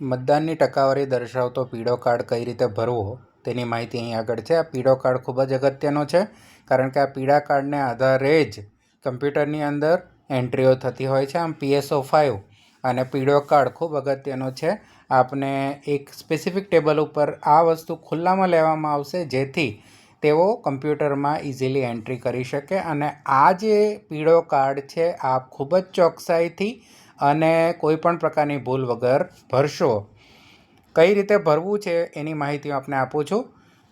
મતદાનની ટકાવારી દર્શાવતો પીળો કાર્ડ કઈ રીતે ભરવો તેની માહિતી અહીં આગળ છે. આ પીળો કાર્ડ ખૂબ જ અગત્યનો છે, કારણ કે આ પીળા કાર્ડને આધારે જ કમ્પ્યુટરની અંદર એન્ટ્રીઓ થતી હોય છે. આમ PSO5 અને પીળો કાર્ડ ખૂબ અગત્યનો છે. આપને એક સ્પેસિફિક ટેબલ ઉપર આ વસ્તુ ખુલ્લામાં લેવામાં આવશે, જેથી તેઓ કમ્પ્યુટરમાં ઇઝીલી એન્ટ્રી કરી શકે. અને આ જે પીળો કાર્ડ છે, આપ ખૂબ જ ચોકસાઈથી અને કોઈપણ પ્રકારની ભૂલ વગર ભરશો. કઈ રીતે ભરવું છે એની માહિતી આપને આપું છું.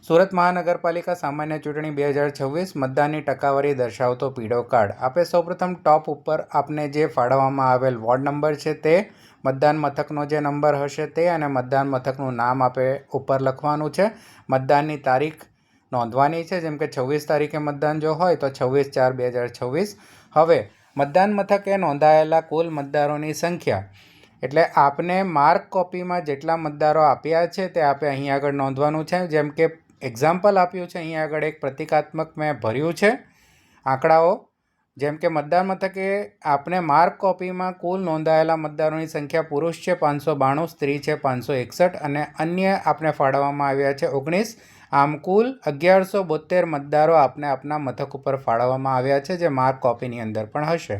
સુરત મહાનગરપાલિકા સામાન્ય ચૂંટણી 2026 મતદાનની ટકાવારી દર્શાવતો પીળો કાર્ડ. આપે સૌપ્રથમ ટોપ ઉપર આપને જે ફાળવવામાં આવેલ વોર્ડ નંબર છે તે, મતદાન મથકનો જે નંબર હશે તે, અને મતદાન મથકનું નામ આપે ઉપર લખવાનું છે. મતદાનની તારીખ નોંધવાની છે, જેમ કે 26 તારીખે મતદાન જો હોય તો 26/4/2026. હવે મતદાન મથકે નોંધાયેલા કુલ મતદારોની સંખ્યા, એટલે આપને માર્ક કોપીમાં જેટલા મતદારો આપ્યા છે તે આપે અહીં આગળ નોંધવાનું છે. જેમ કે એક્ઝામ્પલ આપ્યું છે અહીં આગળ, એક પ્રતિકાત્મક મેં ભર્યું છે આંકડાઓ. જેમ કે મતદાન મથકે આપને માર્ક કોપીમાં કુલ નોંધાયેલા મતદારોની સંખ્યા પુરુષ છે 592, સ્ત્રી છે 561 અને અન્ય આપને ફાળવવામાં આવ્યા છે 19. આમ કુલ 1172 મતદારો આપને આપના મથક ઉપર ફાળવવામાં આવ્યા છે, જે માર્ક કોપીની અંદર પણ હશે.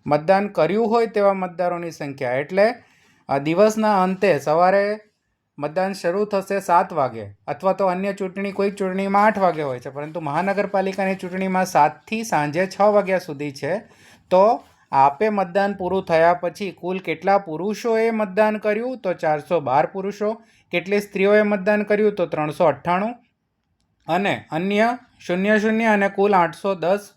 મતદાન કર્યું હોય તેવા મતદારોની સંખ્યા, એટલે દિવસના અંતે સવારે મતદાન શરૂ થશે 7 વાગે, અથવા તો અન્ય ચૂંટણી કોઈ ચૂંટણીમાં 8 વાગે હોય છે, પરંતુ મહાનગરપાલિકાની ચૂંટણીમાં 7થી સાંજે 6 વાગ્યા સુધી છે. તો આપે મતદાન પૂરું થયા પછી કુલ કેટલા પુરુષોએ મતદાન કર્યું તો 412 પુરુષો, કેટલી સ્ત્રીઓએ મતદાન કર્યું તો 398, અને અન્ય 00 અને કુલ 810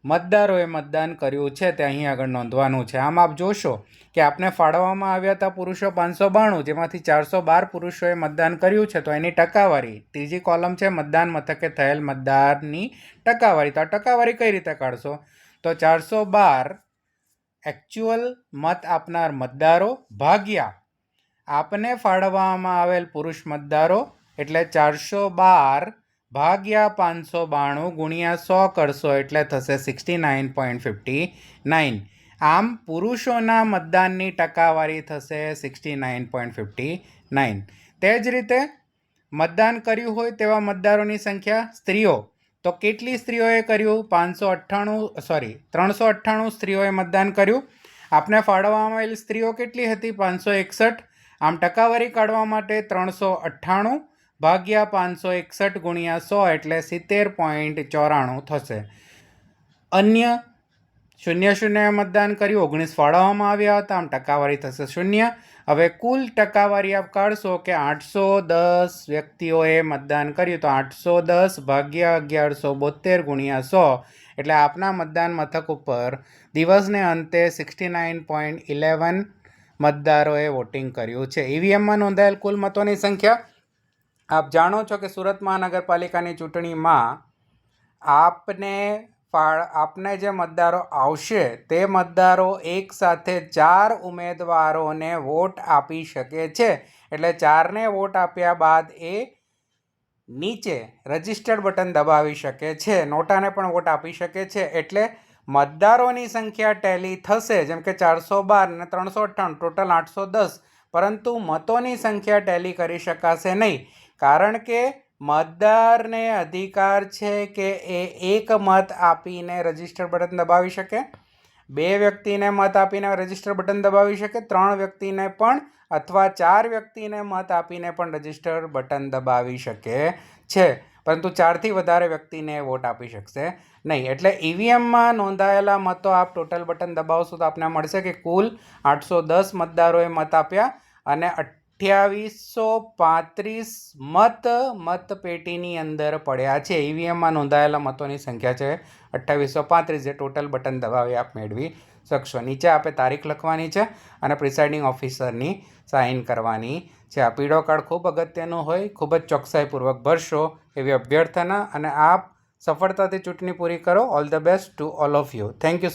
મતદારોએ મતદાન કર્યું છે તે અહીં આગળ નોંધવાનું છે. આમ આપ જોશો કે આપને ફાળવવામાં આવ્યા હતા પુરુષો 592, જેમાંથી 412 પુરુષોએ મતદાન કર્યું છે, તો એની ટકાવારી ત્રીજી કોલમ છે મતદાન મથકે થયેલ મતદાનની ટકાવારી. તો આ ટકાવારી કઈ રીતે કાઢશો તો 412 એકચ્યુઅલ મત આપનાર મતદારો ભાગ્યા આપને ફાળવવામાં આવેલ પુરુષ મતદારો, એટલે 412 ભાગ્યા 592 ગુણ્યા 100 કરશો એટલે થશે 69.59. આમ પુરુષોના મતદાનની ટકાવારી થશે 69.59. તે જ રીતે મતદાન કર્યું હોય તેવા મતદારોની સંખ્યા, સ્ત્રીઓ તો કેટલી સ્ત્રીઓએ કર્યું 398 સ્ત્રીઓએ મતદાન કર્યું. આપને ફાળવવામાં આવેલી સ્ત્રીઓ કેટલી હતી 561. આમ ટકાવારી કાઢવા માટે 398 ભાગ્યા 561 ગુણ્યા 100 એટલે 70.94 થશે. અન્ય 00 મતદાન કર્યું, 19 ફાળવવામાં આવ્યા હતા, આમ ટકાવારી થશે 0. હવે કુલ ટકાવારી આપ કાઢશો કે 810 વ્યક્તિઓએ મતદાન કર્યું, તો 810 ભાગ્યા 1172 ગુણ્યા 100 એટલે આપના મતદાન મથક ઉપર દિવસને અંતે 69.11 મતદારોએ વોટિંગ કર્યું છે. ઈવીએમમાં નોંધાયેલ કુલ મતોની સંખ્યા, આપ જાણો છો કે સુરત મહાનગરપાલિકાની ચૂંટણીમાં આપને જે મતદારો આવશે તે મતદારો એક સાથે 4 ઉમેદવારોને વોટ આપી શકે છે. એટલે 4ને વોટ આપ્યા બાદ એ નીચે રજિસ્ટર્ડ બટન દબાવી શકે છે, નોટાને પણ વોટ આપી શકે છે. એટલે મતદારોની સંખ્યા ટેલી થશે, જેમ કે 412 અને 398 ટોટલ 810, પરંતુ મતોની સંખ્યા ટેલી કરી શકાશે નહીં, કારણ કે મતદારને અધિકાર છે કે એ એક મત આપીને રજિસ્ટર બટન દબાવી શકે, 2 વ્યક્તિને મત આપીને રજિસ્ટર બટન દબાવી શકે, 3 વ્યક્તિને પણ અથવા 4 વ્યક્તિને મત આપીને પણ રજિસ્ટર બટન દબાવી શકે છે, પરંતુ 4થી વધારે વ્યક્તિને વોટ આપી શકશે નહીં. એટલે ઈવીએમમાં નોંધાયેલા મતો આપ ટોટલ બટન દબાવશો તો આપને મળશે કે કુલ 810 મતદારોએ મત આપ્યા અને 2835 મતપેટીની અંદર પડ્યા છે. ઈવીએમમાં નોંધાયેલા મતોની સંખ્યા છે 2835, જે ટોટલ બટન દબાવી આપ મેળવી શકશો. નીચે આપે તારીખ લખવાની છે અને પ્રિસાઇડિંગ ઓફિસરની સાઇન કરવાની છે. આ પીળો કાર્ડ ખૂબ અગત્યનો હોય, ખૂબ જ ચોકસાઈપૂર્વક ભરશો એવી અભ્યર્થના, અને આપ સફળતાથી ચૂંટણી પૂરી કરો. All the best to all of you. Thank you.